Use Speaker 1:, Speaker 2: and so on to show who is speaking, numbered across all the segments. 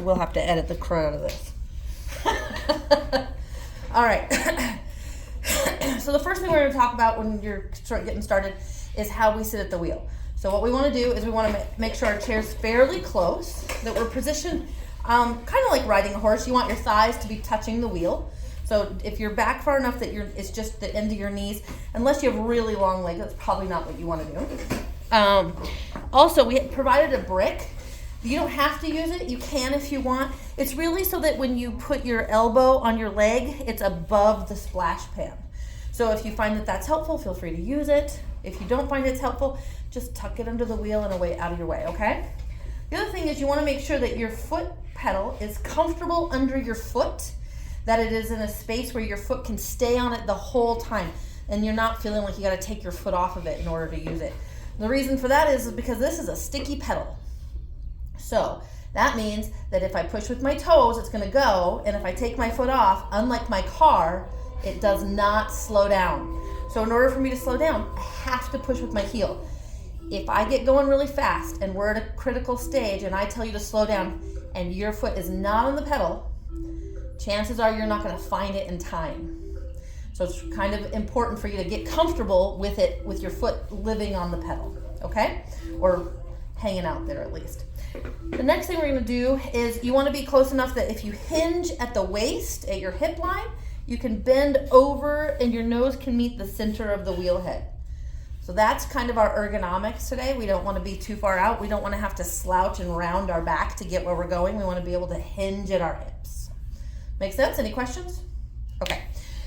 Speaker 1: we'll have to edit the crud out of this. All right. So the first thing we're going to talk about when you're getting started is how we sit at the wheel. So what we want to do is we want to make sure our chair's fairly close, that we're positioned kind of like riding a horse. You want your thighs to be touching the wheel. So if you're back far enough that it's just the end of your knees, unless you have really long legs, that's probably not what you want to do. Also, we provided a brick. You don't have to use it. You can if you want. It's really so that when you put your elbow on your leg, it's above the splash pan. So if you find that that's helpful, feel free to use it. If you don't find it's helpful, just tuck it under the wheel and away out of your way, okay? The other thing is you want to make sure that your foot pedal is comfortable under your foot, that it is in a space where your foot can stay on it the whole time and you're not feeling like you got to take your foot off of it in order to use it. The reason for that is because this is a sticky pedal. So that means that if I push with my toes, it's going to go, and if I take my foot off, unlike my car, it does not slow down. So in order for me to slow down, I have to push with my heel. If I get going really fast and we're at a critical stage and I tell you to slow down and your foot is not on the pedal, chances are you're not going to find it in time. So it's kind of important for you to get comfortable with it, with your foot living on the pedal, okay? Or hanging out there at least. The next thing we're going to do is you want to be close enough that if you hinge at the waist, at your hip line, you can bend over and your nose can meet the center of the wheel head. So that's kind of our ergonomics today. We don't want to be too far out. We don't want to have to slouch and round our back to get where we're going. We want to be able to hinge at our hips. Make sense? Any questions? Okay.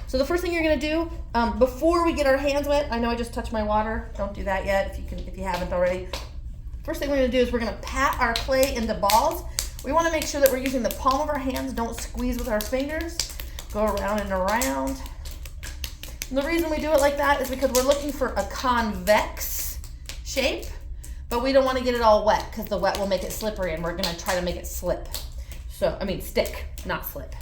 Speaker 1: So the first thing you're going to do before we get our hands wet, I know I just touched my water. Don't do that yet if you haven't already. First thing we're going to do is we're going to pat our clay into balls. We want to make sure that we're using the palm of our hands. Don't squeeze with our fingers. Go around and around. And the reason we do it like that is because we're looking for a convex shape, but we don't want to get it all wet because the wet will make it slippery and we're going to try to make it slip. Stick, not slip.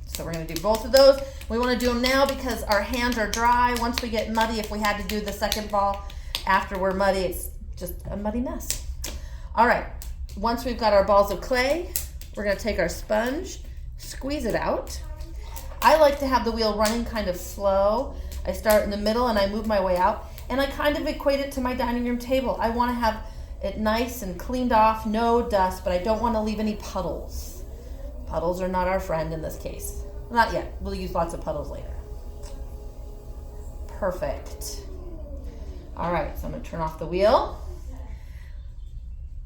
Speaker 1: So we're going to do both of those. We want to do them now because our hands are dry. Once we get muddy, if we had to do the second ball after we're muddy, it's just a muddy mess. All right, once we've got our balls of clay, we're going to take our sponge, squeeze it out. I like to have the wheel running kind of slow. I start in the middle and I move my way out, and I kind of equate it to my dining room table. I want to have it nice and cleaned off, no dust, but I don't want to leave any puddles. Puddles are not our friend in this case. Not yet. We'll use lots of puddles later. Perfect. All right, so I'm going to turn off the wheel.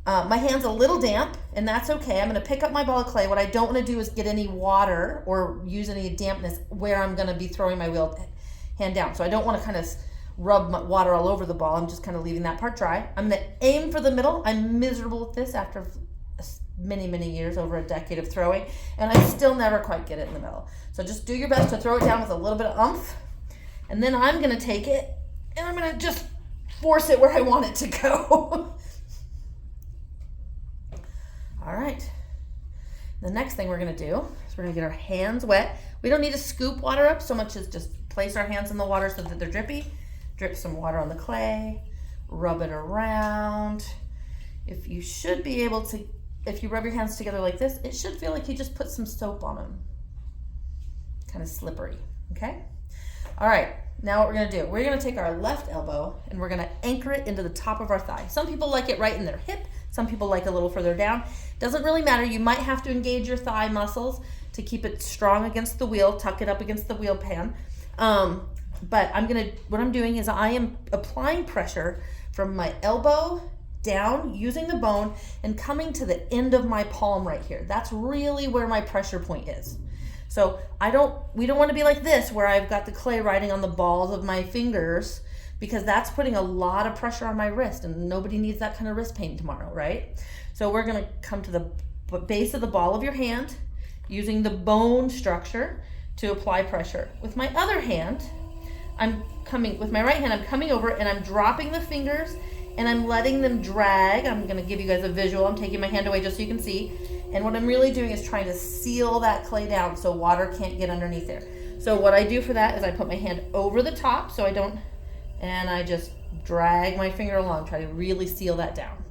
Speaker 1: My hand's a little damp, and that's okay. I'm going to pick up my ball of clay. What I don't want to do is get any water or use any dampness where I'm going to be throwing my wheel hand down. So I don't want to kind of rub my water all over the ball. I'm just kind of leaving that part dry. I'm going to aim for the middle. I'm miserable with this after many, many years, over a decade of throwing, and I still never quite get it in the middle. So just do your best to throw it down with a little bit of oomph, and then I'm going to take it, and I'm going to just force it where I want it to go. All right. The next thing we're going to do is we're going to get our hands wet. We don't need to scoop water up so much as just place our hands in the water so that they're drippy. Drip some water on the clay, rub it around. If you rub your hands together like this, it should feel like you just put some soap on them. Kind of slippery, okay? All right, now what we're gonna do, we're gonna take our left elbow and we're gonna anchor it into the top of our thigh. Some people like it right in their hip. Some people like a little further down. Doesn't really matter. You might have to engage your thigh muscles to keep it strong against the wheel, tuck it up against the wheel pan. But what I'm doing is I am applying pressure from my elbow down, using the bone, and coming to the end of my palm right here. That's really where my pressure point is. So we don't want to be like this where I've got the clay riding on the balls of my fingers, because that's putting a lot of pressure on my wrist, and nobody needs that kind of wrist pain tomorrow, right? So we're gonna come to the base of the ball of your hand, using the bone structure to apply pressure. With my other hand, with my right hand, I'm coming over and I'm dropping the fingers and I'm letting them drag. I'm gonna give you guys a visual. I'm taking my hand away just so you can see. And what I'm really doing is trying to seal that clay down so water can't get underneath there. So what I do for that is I put my hand over the top and I just drag my finger along, try to really seal that down.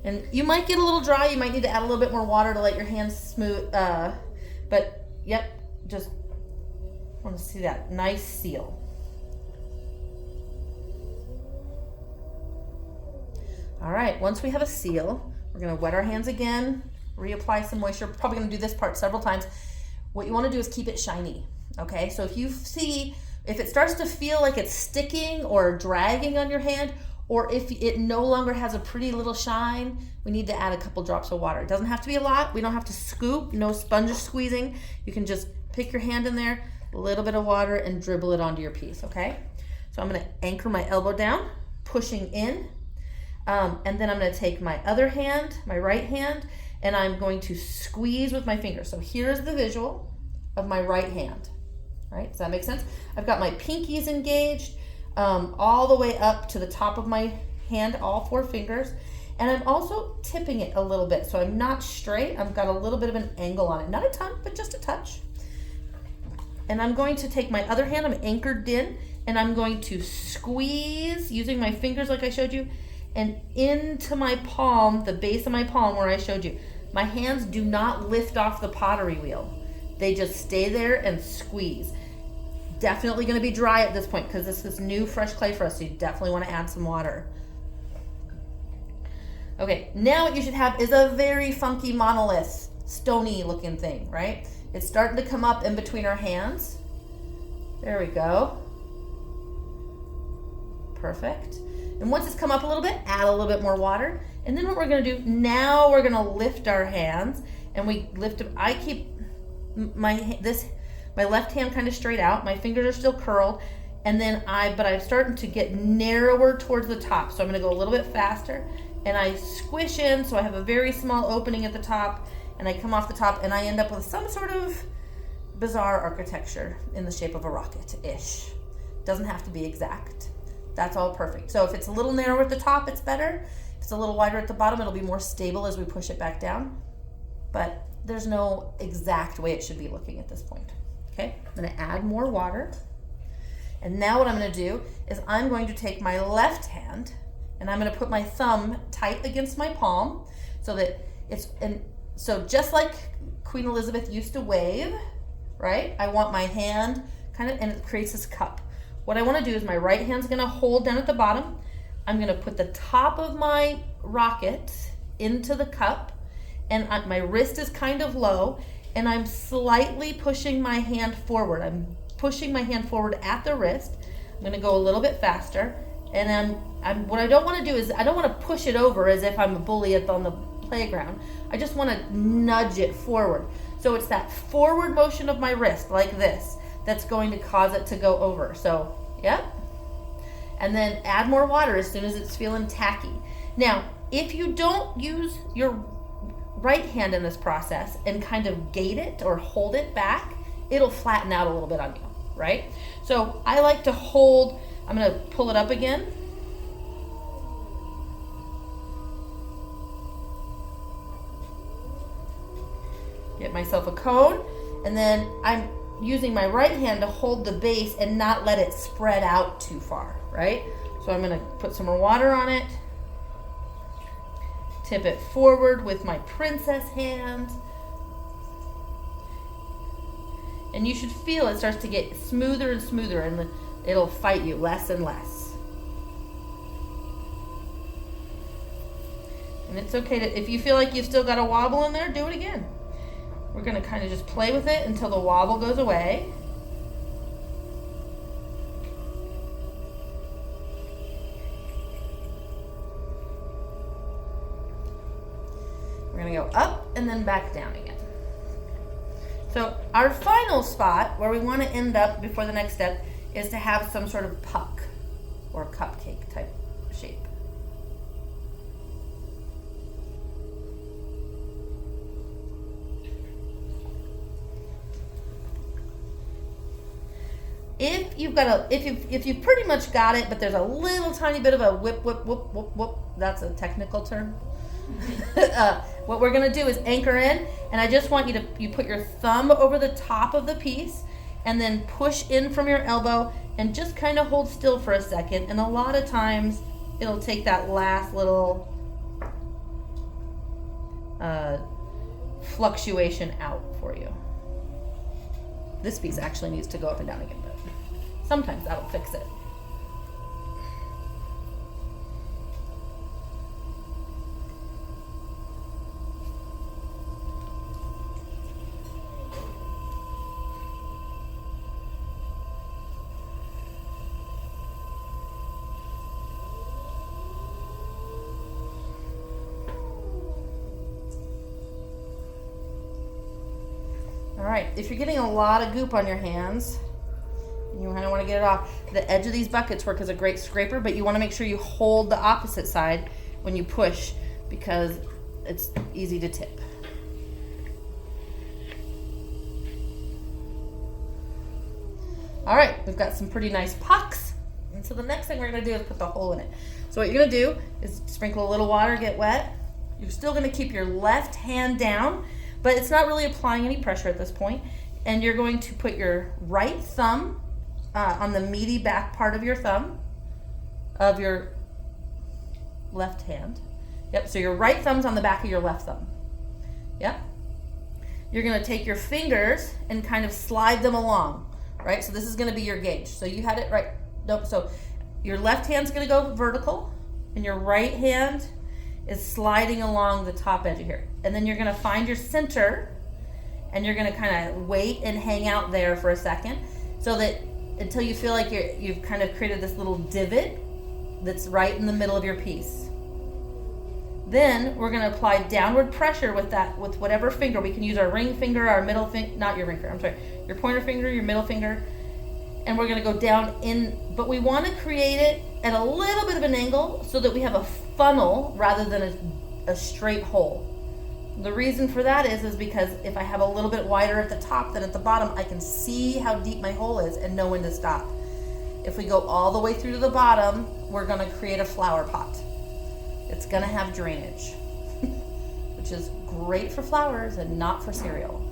Speaker 1: And you might get a little dry. You might need to add a little bit more water to let your hands smooth. But yep, just want to see that nice seal. All right, once we have a seal, we're gonna wet our hands again, reapply some moisture. Probably gonna do this part several times. What you wanna do is keep it shiny, okay? So if it starts to feel like it's sticking or dragging on your hand, or if it no longer has a pretty little shine, we need to add a couple drops of water. It doesn't have to be a lot. We don't have to scoop, no sponge squeezing. You can just pick your hand in there, a little bit of water, and dribble it onto your piece, okay? So I'm gonna anchor my elbow down, pushing in, and then I'm gonna take my other hand, my right hand, and I'm going to squeeze with my fingers. So here's the visual of my right hand, right? Does that make sense? I've got my pinkies engaged, all the way up to the top of my hand, all 4 fingers. And I'm also tipping it a little bit. So I'm not straight, I've got a little bit of an angle on it. Not a ton, but just a touch. And I'm going to take my other hand, I'm anchored in, and I'm going to squeeze using my fingers like I showed you, and into my palm, the base of my palm where I showed you. My hands do not lift off the pottery wheel. They just stay there and squeeze. Definitely gonna be dry at this point because this is new fresh clay for us, so you definitely wanna add some water. Okay, now what you should have is a very funky monolith, stony looking thing, right? It's starting to come up in between our hands. There we go. Perfect. And once it's come up a little bit, add a little bit more water. And then what we're gonna do, now we're gonna lift our hands, and we lift them. I keep my left hand kind of straight out. My fingers are still curled. And then but I'm starting to get narrower towards the top. So I'm gonna go a little bit faster, and I squish in, so I have a very small opening at the top, and I come off the top, and I end up with some sort of bizarre architecture in the shape of a rocket-ish. Doesn't have to be exact. That's all perfect. So if it's a little narrower at the top, it's better. If it's a little wider at the bottom, it'll be more stable as we push it back down. But there's no exact way it should be looking at this point. Okay, I'm gonna add more water. And now what I'm gonna do is I'm going to take my left hand and I'm gonna put my thumb tight against my palm so that so just like Queen Elizabeth used to wave, right? I want my hand kind of, and it creates this cup. What I wanna do is my right hand's gonna hold down at the bottom. I'm gonna put the top of my rocket into the cup, and my wrist is kind of low, and I'm slightly pushing my hand forward. I'm pushing my hand forward at the wrist. I'm gonna go a little bit faster, and what I don't wanna do is, I don't wanna push it over as if I'm a bully on the playground. I just wanna nudge it forward. So it's that forward motion of my wrist, like this, that's going to cause it to go over. So, yep. And then add more water as soon as it's feeling tacky. Now, if you don't use your right hand in this process and kind of gate it or hold it back, it'll flatten out a little bit on you, right? So I like to hold, I'm gonna pull it up again. Get myself a cone, and then I'm using my right hand to hold the base and not let it spread out too far, right? So I'm gonna put some more water on it, tip it forward with my princess hand, and you should feel it starts to get smoother and smoother, and it'll fight you less and less. And it's okay to, if you feel like you've still got a wobble in there, do it again. We're gonna kind of just play with it until the wobble goes away. We're gonna go up and then back down again. So our final spot where we wanna end up before the next step is to have some sort of puck or cupcake type shape. If you've pretty much got it, but there's a little tiny bit of a whip, that's a technical term. What we're gonna do is anchor in, and I just want you put your thumb over the top of the piece and then push in from your elbow and just kind of hold still for a second. And a lot of times it'll take that last little fluctuation out for you. This piece actually needs to go up and down again, but sometimes that'll fix it. All right, if you're getting a lot of goop on your hands, and you kind of want to get it off, the edge of these buckets work as a great scraper, but you want to make sure you hold the opposite side when you push because it's easy to tip. All right, we've got some pretty nice pucks. And so the next thing we're gonna do is put the hole in it. So what you're gonna do is sprinkle a little water, get wet. You're still gonna keep your left hand down, but it's not really applying any pressure at this point. And you're going to put your right thumb on the meaty back part of your thumb of your left hand. Yep, so your right thumb's on the back of your left thumb. Yep. You're gonna take your fingers and kind of slide them along, right? So this is gonna be your gauge. So you had it right, nope, so your left hand's gonna go vertical and your right hand is sliding along the top edge of here. And then you're gonna find your center and you're gonna kind of wait and hang out there for a second so that until you feel like you've kind of created this little divot that's right in the middle of your piece. Then we're gonna apply downward pressure with whatever finger. We can use our ring finger, our middle finger, not your ring finger, I'm sorry, your pointer finger, your middle finger, and we're gonna go down in, but we wanna create it at a little bit of an angle so that we have a funnel rather than a straight hole. The reason for that is because if I have a little bit wider at the top than at the bottom, I can see how deep my hole is and know when to stop. If we go all the way through to the bottom, we're gonna create a flower pot. It's gonna have drainage, which is great for flowers and not for cereal.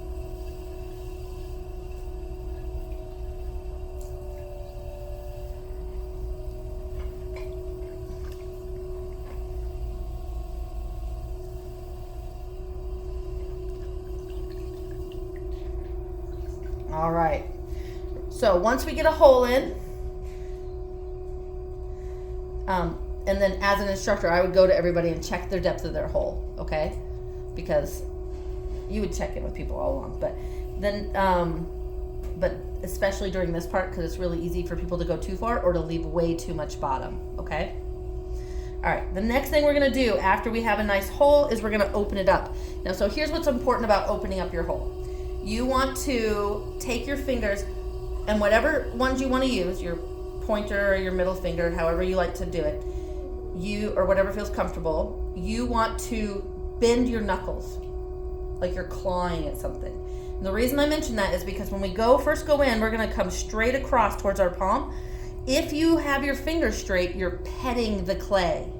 Speaker 1: All right, so once we get a hole in, and then as an instructor, I would go to everybody and check their depth of their hole, okay? Because you would check in with people all along, but then, but especially during this part, because it's really easy for people to go too far or to leave way too much bottom, okay? All right, the next thing we're gonna do after we have a nice hole is we're gonna open it up. Now, so here's what's important about opening up your hole. You want to take your fingers and whatever ones you want to use, your pointer or your middle finger, however you like to do it, or whatever feels comfortable, you want to bend your knuckles like you're clawing at something. And the reason I mention that is because when we first go in, we're going to come straight across towards our palm. If you have your fingers straight, you're petting the clay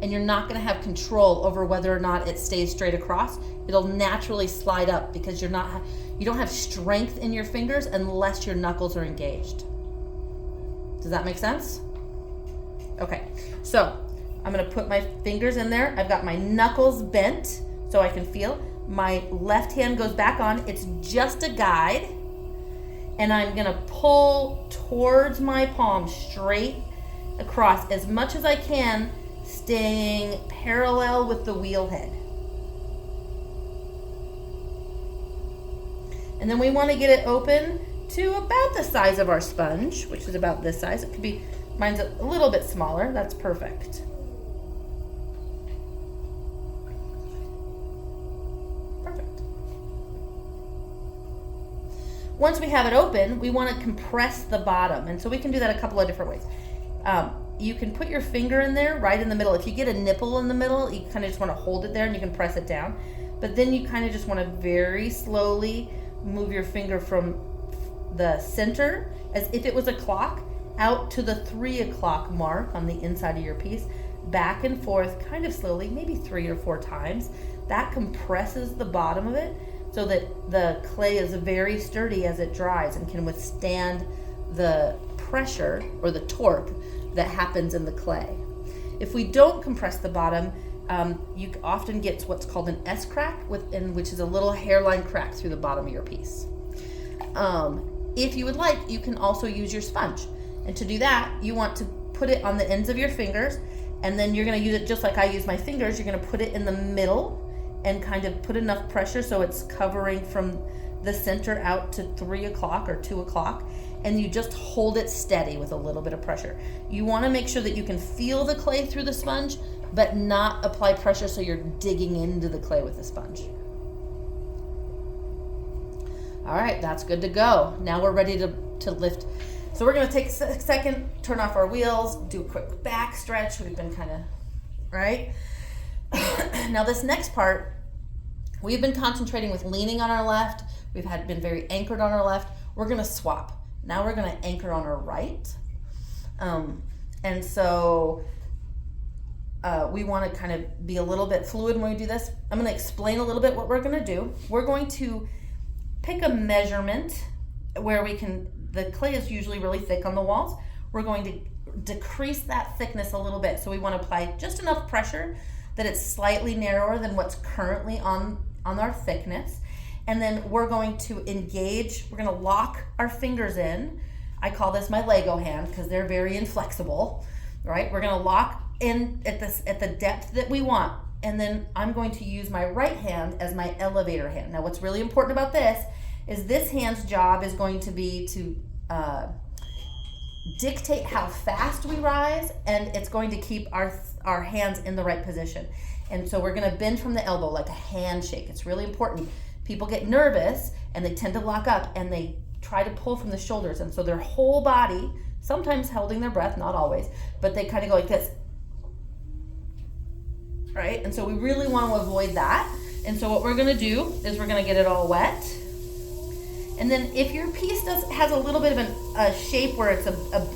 Speaker 1: and you're not going to have control over whether or not it stays straight across. It'll naturally slide up because you don't have strength in your fingers unless your knuckles are engaged. Does that make sense? Okay, so I'm gonna put my fingers in there. I've got my knuckles bent so I can feel. My left hand goes back on. It's just a guide. And I'm gonna pull towards my palm straight across as much as I can, staying parallel with the wheel head. And then we want to get it open to about the size of our sponge, which is about this size. It could be, mine's a little bit smaller. That's perfect. Perfect. Once we have it open, we want to compress the bottom. And so we can do that a couple of different ways. You can put your finger in there right in the middle. If you get a nipple in the middle, you kind of just want to hold it there and you can press it down. But then you kind of just want to very slowly move your finger from the center as if it was a clock out to the 3 o'clock mark on the inside of your piece, back and forth kind of slowly, maybe 3 or 4 times. That compresses the bottom of it so that the clay is very sturdy as it dries and can withstand the pressure or the torque that happens in the clay. If we don't compress the bottom, you often get what's called an S crack, which is a little hairline crack through the bottom of your piece. If you would like, you can also use your sponge. And to do that, you want to put it on the ends of your fingers, and then you're going to use it just like I use my fingers. You're going to put it in the middle and kind of put enough pressure so it's covering from the center out to 3 o'clock or 2 o'clock, and you just hold it steady with a little bit of pressure. You want to make sure that you can feel the clay through the sponge, but not apply pressure so you're digging into the clay with the sponge. All right, that's good to go. Now we're ready to lift. So we're gonna take a second, turn off our wheels, do a quick back stretch. We've been kind of, right? Now this next part, we've been concentrating with leaning on our left. We've been very anchored on our left. We're gonna swap. Now we're gonna anchor on our right. And so we wanna kind of be a little bit fluid when we do this. I'm gonna explain a little bit what we're gonna do. We're going to pick a measurement where the clay is usually really thick on the walls. We're going to decrease that thickness a little bit. So we want to apply just enough pressure that it's slightly narrower than what's currently on our thickness. And then we're going to engage, we're going to lock our fingers in. I call this my Lego hand because they're very inflexible, right? We're going to lock in at the depth that we want. And then I'm going to use my right hand as my elevator hand. Now what's really important about this hand's job is going to be to dictate how fast we rise, and it's going to keep our hands in the right position. And so we're gonna bend from the elbow like a handshake. It's really important. People get nervous and they tend to lock up and they try to pull from the shoulders. And so their whole body, sometimes holding their breath, not always, but they kind of go like this. Right? And so we really want to avoid that. And so what we're going to do is we're going to get it all wet. And then if your piece has a little bit of a shape where it's a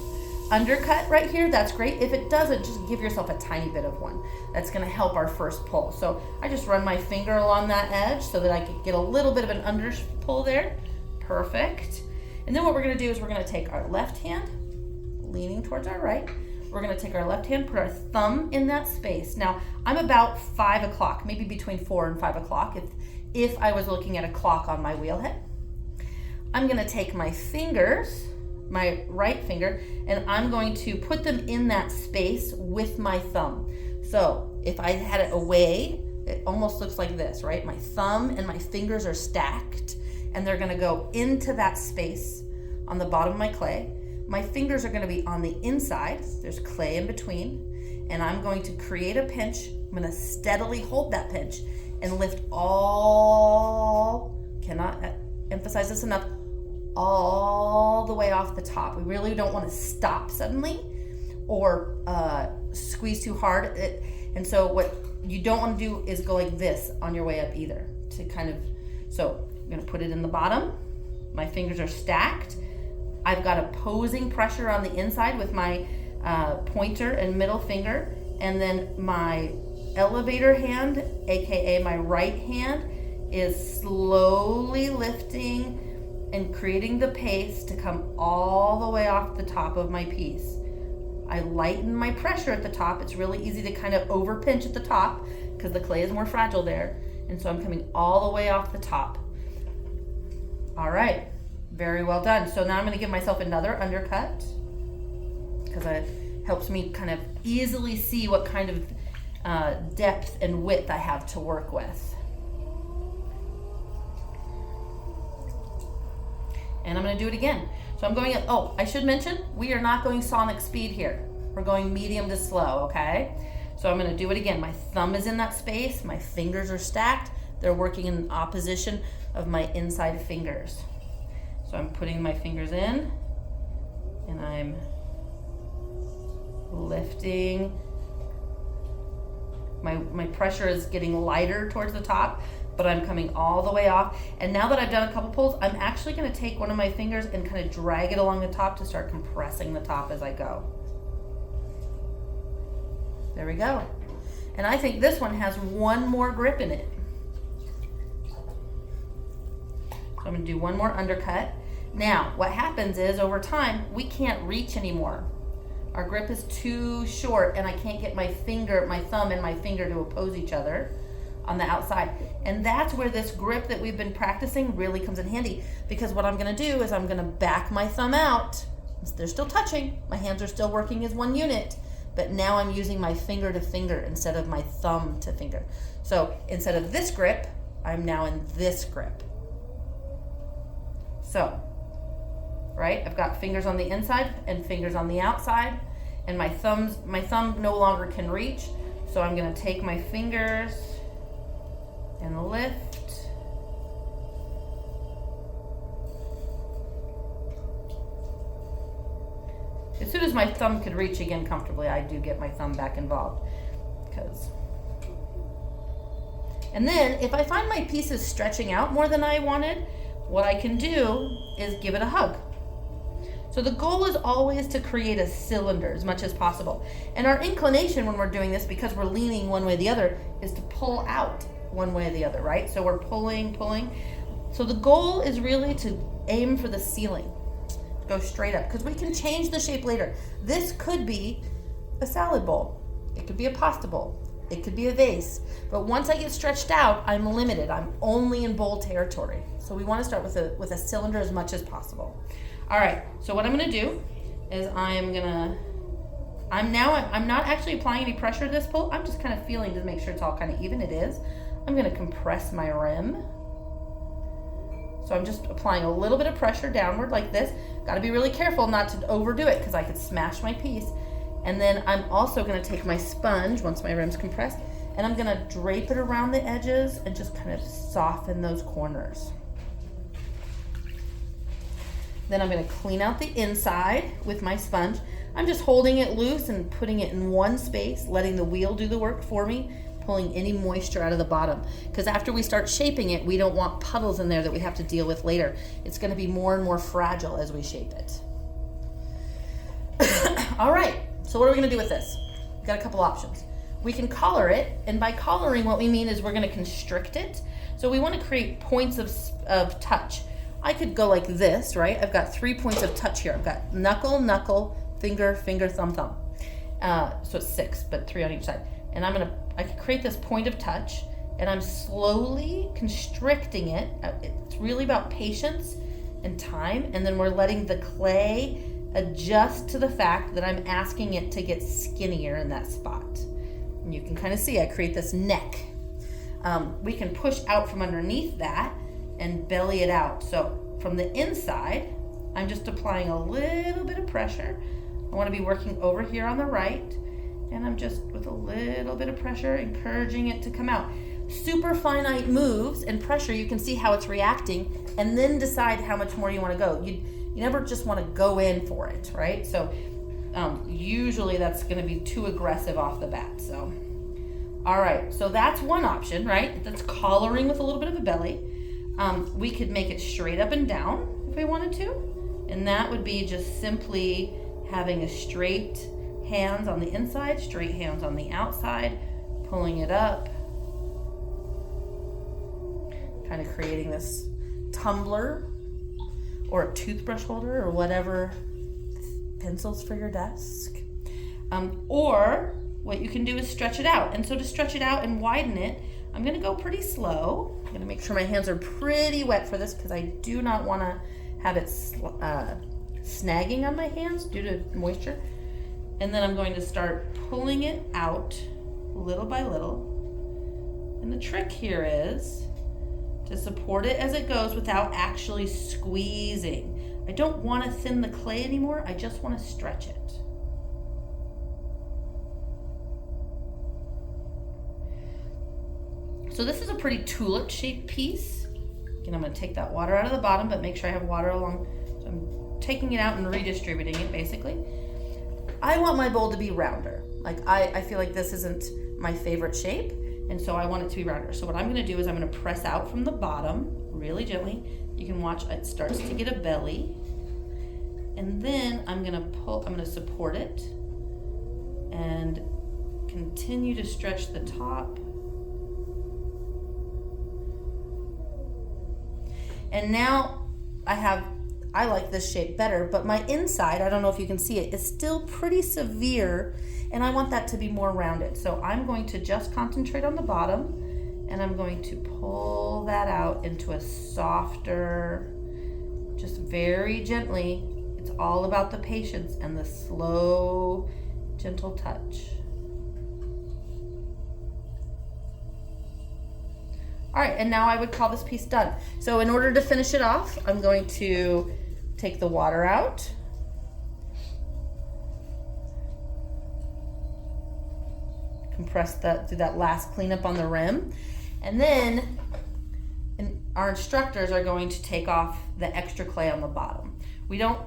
Speaker 1: undercut right here, that's great. If it doesn't, just give yourself a tiny bit of one. That's going to help our first pull. So I just run my finger along that edge so that I can get a little bit of an under pull there. Perfect. And then what we're going to do is we're going to take our left hand, leaning towards our right. We're gonna take our left hand, put our thumb in that space. Now, I'm about 5 o'clock, maybe between 4 and 5 o'clock if I was looking at a clock on my wheel head. I'm gonna take my fingers, my right finger, and I'm going to put them in that space with my thumb. So if I had it away, it almost looks like this, right? My thumb and my fingers are stacked, and they're gonna go into that space on the bottom of my clay. My fingers are going to be on the inside. There's clay in between. And I'm going to create a pinch. I'm going to steadily hold that pinch and lift cannot emphasize this enough, all the way off the top. We really don't want to stop suddenly or squeeze too hard. And so what you don't want to do is go like this on your way up either. So I'm going to put it in the bottom. My fingers are stacked. I've got opposing pressure on the inside with my pointer and middle finger, and then my elevator hand, aka my right hand, is slowly lifting and creating the pace to come all the way off the top of my piece. I lighten my pressure at the top. It's really easy to kind of over pinch at the top because the clay is more fragile there, and so I'm coming all the way off the top. All right. Very well done. So now I'm going to give myself another undercut because it helps me kind of easily see what kind of depth and width I have to work with. And I'm going to do it again. So I'm going I should mention, we are not going sonic speed here. We're going medium to slow, okay? So I'm going to do it again. My thumb is in that space. My fingers are stacked. They're working in opposition of my inside fingers. So I'm putting my fingers in and I'm lifting. My pressure is getting lighter towards the top, but I'm coming all the way off. And now that I've done a couple pulls, I'm actually going to take one of my fingers and kind of drag it along the top to start compressing the top as I go. There we go. And I think this one has one more grip in it. So I'm going to do one more undercut. Now, what happens is over time, we can't reach anymore. Our grip is too short and I can't get my thumb and my finger to oppose each other on the outside. And that's where this grip that we've been practicing really comes in handy, because what I'm gonna do is I'm gonna back my thumb out. They're still touching, my hands are still working as one unit, but now I'm using my finger to finger instead of my thumb to finger. So instead of this grip, I'm now in this grip. So, right, I've got fingers on the inside and fingers on the outside, and my thumb no longer can reach. So I'm gonna take my fingers and lift. As soon as my thumb could reach again comfortably, I do get my thumb back involved. And then if I find my piece is stretching out more than I wanted, what I can do is give it a hug. So the goal is always to create a cylinder as much as possible. And our inclination when we're doing this, because we're leaning one way or the other, is to pull out one way or the other, right? So we're pulling. So the goal is really to aim for the ceiling. Go straight up, because we can change the shape later. This could be a salad bowl. It could be a pasta bowl. It could be a vase. But once I get stretched out, I'm limited. I'm only in bowl territory. So we want to start with a cylinder as much as possible. All right, so what I'm gonna do is I'm not actually applying any pressure to this pull. I'm just kind of feeling to make sure it's all kind of even. It is. I'm gonna compress my rim. So I'm just applying a little bit of pressure downward like this. Got to be really careful not to overdo it, because I could smash my piece. And then I'm also going to take my sponge, once my rim's compressed, and I'm going to drape it around the edges and just kind of soften those corners. Then I'm going to clean out the inside with my sponge. I'm just holding it loose and putting it in one space, letting the wheel do the work for me, pulling any moisture out of the bottom. Because after we start shaping it, we don't want puddles in there that we have to deal with later. It's going to be more and more fragile as we shape it. All right, so what are we going to do with this? We've got a couple options. We can collar it, and by collaring, what we mean is we're going to constrict it. So we want to create points of touch. I could go like this, right? I've got 3 points of touch here. I've got knuckle, knuckle, finger, finger, thumb, thumb. So it's 6, but 3 on each side. And I could create this point of touch, and I'm slowly constricting it. It's really about patience and time, and then we're letting the clay adjust to the fact that I'm asking it to get skinnier in that spot. And you can kind of see I create this neck. We can push out from underneath that and belly it out. So from the inside, I'm just applying a little bit of pressure. I want to be working over here on the right, and I'm just with a little bit of pressure encouraging it to come out. Super finite moves and pressure, you can see how it's reacting, and then decide how much more you want to go. You never just want to go in for it, right? So usually that's going to be too aggressive off the bat. So all right, so that's one option, right? That's collaring with a little bit of a belly. We could make it straight up and down if we wanted to, and that would be just simply having a straight hands on the inside, straight hands on the outside, pulling it up, kind of creating this tumbler or a toothbrush holder or whatever, pencils for your desk. Or what you can do is stretch it out. And so to stretch it out and widen it, I'm going to go pretty slow. I'm going to make sure my hands are pretty wet for this, because I do not want to have it snagging on my hands due to moisture. And then I'm going to start pulling it out little by little. And the trick here is to support it as it goes without actually squeezing. I don't want to thin the clay anymore. I just want to stretch it. So this is a pretty tulip-shaped piece. Again, I'm going to take that water out of the bottom, but make sure I have water along. So I'm taking it out and redistributing it, basically. I want my bowl to be rounder. Like I feel like this isn't my favorite shape, and so I want it to be rounder. So what I'm going to do is I'm going to press out from the bottom really gently. You can watch it starts to get a belly, and then I'm going to support it and continue to stretch the top. And now I have I like this shape better, but my inside, I don't know if you can see it, is still pretty severe, and I want that to be more rounded. So I'm going to just concentrate on the bottom, and I'm going to pull that out into a softer, just very gently. It's all about the patience and the slow, gentle touch. All right, and now I would call this piece done. So in order to finish it off, I'm going to take the water out. Compress that, do that last cleanup on the rim. And then our instructors are going to take off the extra clay on the bottom. We don't,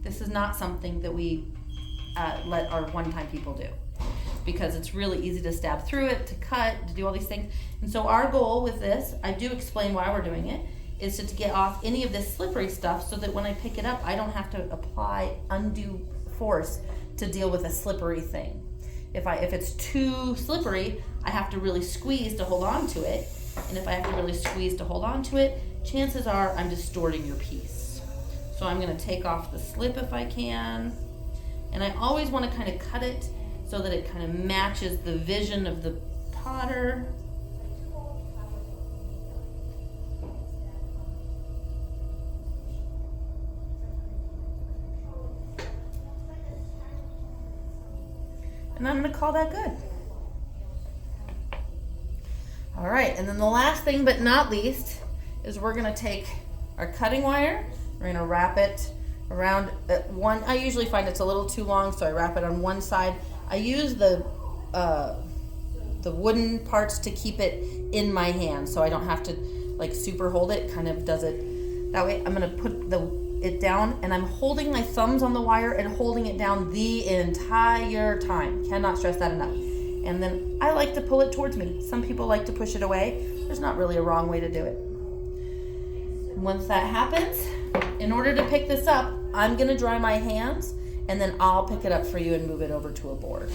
Speaker 1: this is not something that we let our one-time people do, because it's really easy to stab through it, to cut, to do all these things. And so our goal with this, I do explain why we're doing it, is to get off any of this slippery stuff so that when I pick it up, I don't have to apply undue force to deal with a slippery thing. If it's too slippery, I have to really squeeze to hold on to it. And if I have to really squeeze to hold on to it, chances are I'm distorting your piece. So I'm gonna take off the slip if I can. And I always wanna kind of cut it so that it kind of matches the vision of the potter. And I'm gonna call that good. All right, and then the last thing but not least is we're gonna take our cutting wire, we're gonna wrap it around one. I usually find it's a little too long, so I wrap it on one side. I use the wooden parts to keep it in my hand, so I don't have to like super hold it, kind of does it that way. I'm gonna put it down, and I'm holding my thumbs on the wire and holding it down the entire time. Cannot stress that enough. And then I like to pull it towards me. Some people like to push it away. There's not really a wrong way to do it. Once that happens, in order to pick this up, I'm gonna dry my hands, and then I'll pick it up for you and move it over to a board.